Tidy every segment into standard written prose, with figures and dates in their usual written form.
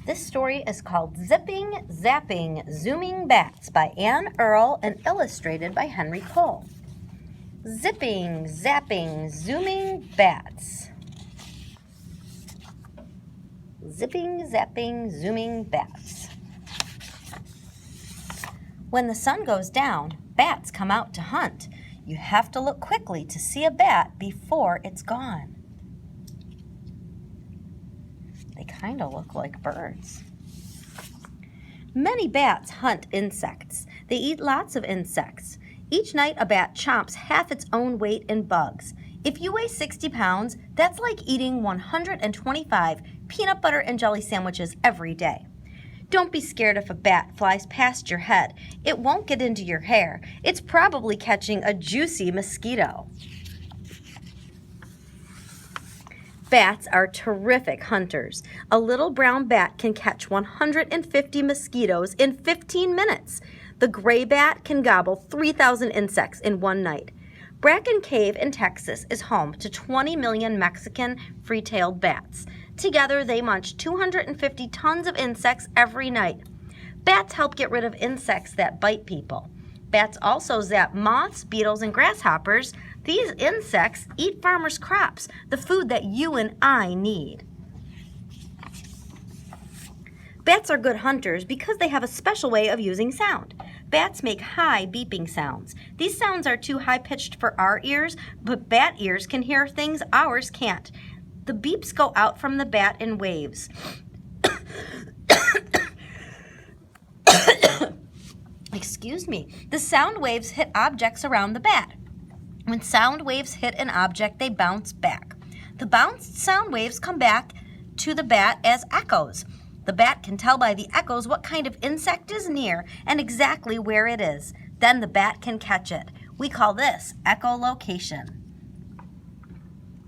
This story is called Zipping, Zapping, Zooming Bats by Anne Earl and illustrated by Henry Cole. Zipping, zapping, zooming bats. Zipping, zapping, zooming bats. When the sun goes down, bats come out to hunt. You have to look quickly to see a bat before it's gone. They kind of look like birds. Many bats hunt insects. They eat lots of insects. Each night a bat chomps half its own weight in bugs. If you weigh 60 pounds, that's like eating 125 peanut butter and jelly sandwiches every day. Don't be scared if a bat flies past your head. It won't get into your hair. It's probably catching a juicy mosquito. Bats are terrific hunters. A little brown bat can catch 150 mosquitoes in 15 minutes. The gray bat can gobble 3,000 insects in one night. Bracken Cave in Texas is home to 20 million Mexican free-tailed bats. Together, they munch 250 tons of insects every night. Bats help get rid of insects that bite people. Bats also zap moths, beetles, and grasshoppers. These insects eat farmers' crops, the food that you and I need. Bats are good hunters because they have a special way of using sound. Bats make high beeping sounds. These sounds are too high-pitched for our ears, but bat ears can hear things ours can't. The beeps go out from the bat in waves. Excuse me. The sound waves hit objects around the bat. When sound waves hit an object, they bounce back. The bounced sound waves come back to the bat as echoes. The bat can tell by the echoes what kind of insect is near and exactly where it is. Then the bat can catch it. We call this echolocation.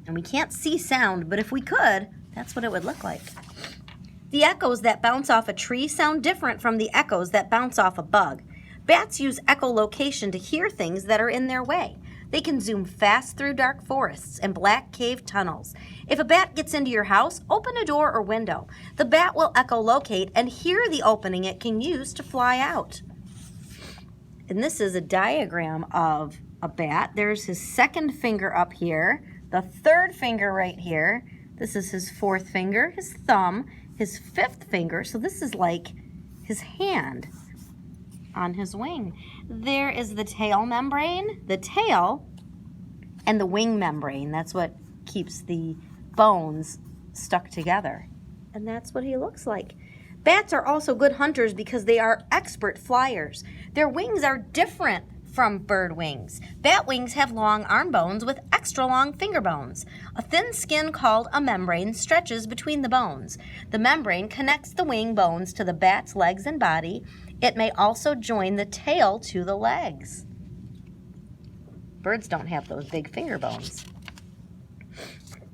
And we can't see sound, but if we could, that's what it would look like. The echoes that bounce off a tree sound different from the echoes that bounce off a bug. Bats use echolocation to hear things that are in their way. They can zoom fast through dark forests and black cave tunnels. If a bat gets into your house, open a door or window. The bat will echolocate and hear the opening it can use to fly out. And this is a diagram of a bat. There's his second finger up here, the third finger right here. This is his fourth finger, his thumb, his fifth finger. So this is like his hand on his wing. There is the tail membrane, the tail, and the wing membrane. That's what keeps the bones stuck together. And that's what he looks like. Bats are also good hunters because they are expert flyers. Their wings are different from bird wings. Bat wings have long arm bones with extra long finger bones. A thin skin called a membrane stretches between the bones. The membrane connects the wing bones to the bat's legs and body. It may also join the tail to the legs. Birds don't have those big finger bones.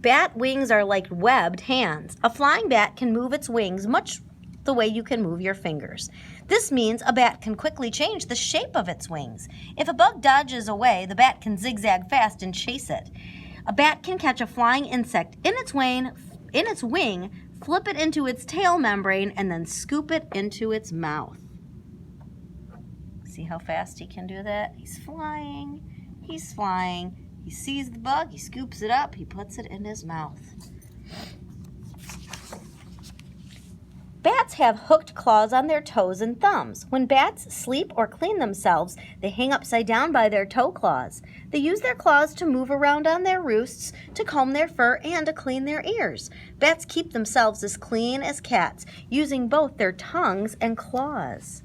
Bat wings are like webbed hands. A flying bat can move its wings much the way you can move your fingers. This means a bat can quickly change the shape of its wings. If a bug dodges away, the bat can zigzag fast and chase it. A bat can catch a flying insect in its wing, flip it into its tail membrane, and then scoop it into its mouth. See how fast he can do that? He's flying, he's flying. He sees the bug, he scoops it up, he puts it in his mouth. Bats have hooked claws on their toes and thumbs. When bats sleep or clean themselves, they hang upside down by their toe claws. They use their claws to move around on their roosts, to comb their fur, and to clean their ears. Bats keep themselves as clean as cats, using both their tongues and claws.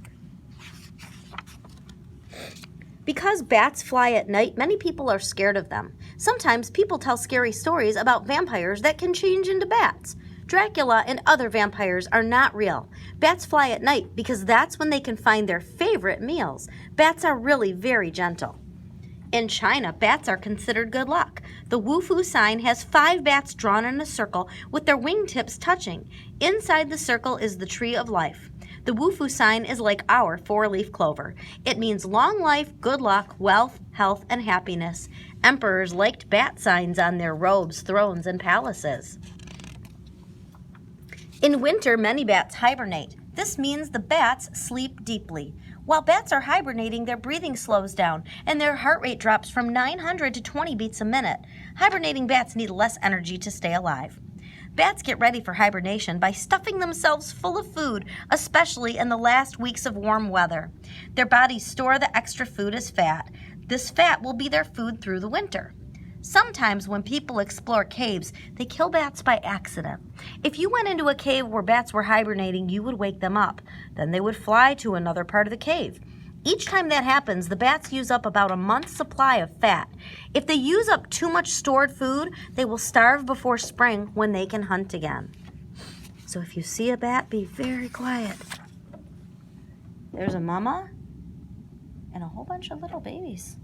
Because bats fly at night, many people are scared of them. Sometimes people tell scary stories about vampires that can change into bats. Dracula and other vampires are not real. Bats fly at night because that's when they can find their favorite meals. Bats are really very gentle. In China, bats are considered good luck. The Wu-Fu sign has 5 bats drawn in a circle with their wingtips touching. Inside the circle is the tree of life. The Wu-Fu sign is like our 4-leaf clover. It means long life, good luck, wealth, health, and happiness. Emperors liked bat signs on their robes, thrones, and palaces. In winter, many bats hibernate. This means the bats sleep deeply. While bats are hibernating, their breathing slows down and their heart rate drops from 900 to 20 beats a minute. Hibernating bats need less energy to stay alive. Bats get ready for hibernation by stuffing themselves full of food, especially in the last weeks of warm weather. Their bodies store the extra food as fat. This fat will be their food through the winter. Sometimes when people explore caves, they kill bats by accident. If you went into a cave where bats were hibernating, you would wake them up. Then they would fly to another part of the cave. Each time that happens, the bats use up about a month's supply of fat. If they use up too much stored food, they will starve before spring when they can hunt again. So if you see a bat, be very quiet. There's a mama and a whole bunch of little babies.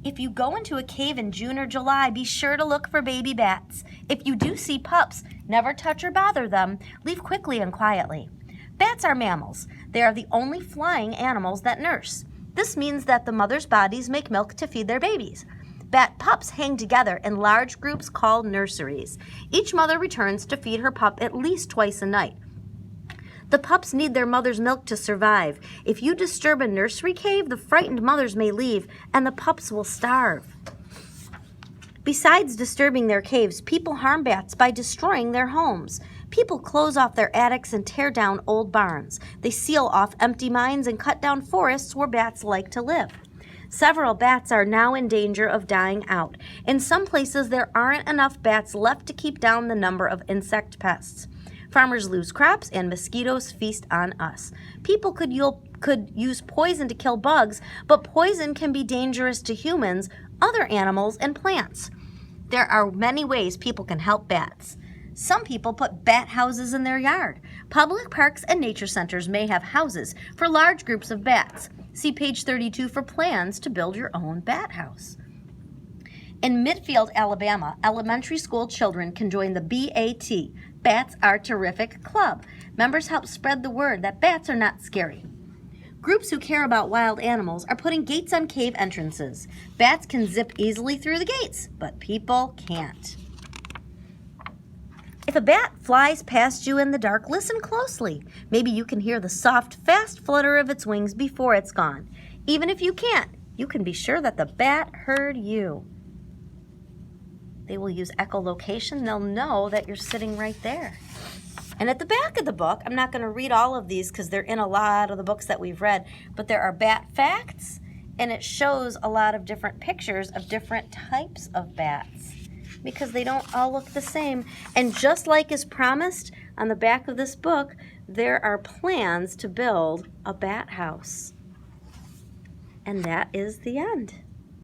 If you go into a cave in June or July, be sure to look for baby bats. If you do see pups, never touch or bother them. Leave quickly and quietly. Bats are mammals. They are the only flying animals that nurse. This means that the mother's bodies make milk to feed their babies. Bat pups hang together in large groups called nurseries. Each mother returns to feed her pup at least twice a night. The pups need their mother's milk to survive. If you disturb a nursery cave, the frightened mothers may leave and the pups will starve. Besides disturbing their caves, people harm bats by destroying their homes. People close off their attics and tear down old barns. They seal off empty mines and cut down forests where bats like to live. Several bats are now in danger of dying out. In some places, there aren't enough bats left to keep down the number of insect pests. Farmers lose crops and mosquitoes feast on us. People could use poison to kill bugs, but poison can be dangerous to humans, other animals, and plants. There are many ways people can help bats. Some people put bat houses in their yard. Public parks and nature centers may have houses for large groups of bats. See page 32 for plans to build your own bat house. In Midfield, Alabama, elementary school children can join the BAT, Bats Are Terrific Club. Members help spread the word that bats are not scary. Groups who care about wild animals are putting gates on cave entrances. Bats can zip easily through the gates, but people can't. If a bat flies past you in the dark, listen closely. Maybe you can hear the soft, fast flutter of its wings before it's gone. Even if you can't, you can be sure that the bat heard you. They will use echolocation. They'll know that you're sitting right there. And at the back of the book, I'm not going to read all of these because they're in a lot of the books that we've read, but there are bat facts, and it shows a lot of different pictures of different types of bats because they don't all look the same. And just like is promised on the back of this book, there are plans to build a bat house. And that is the end.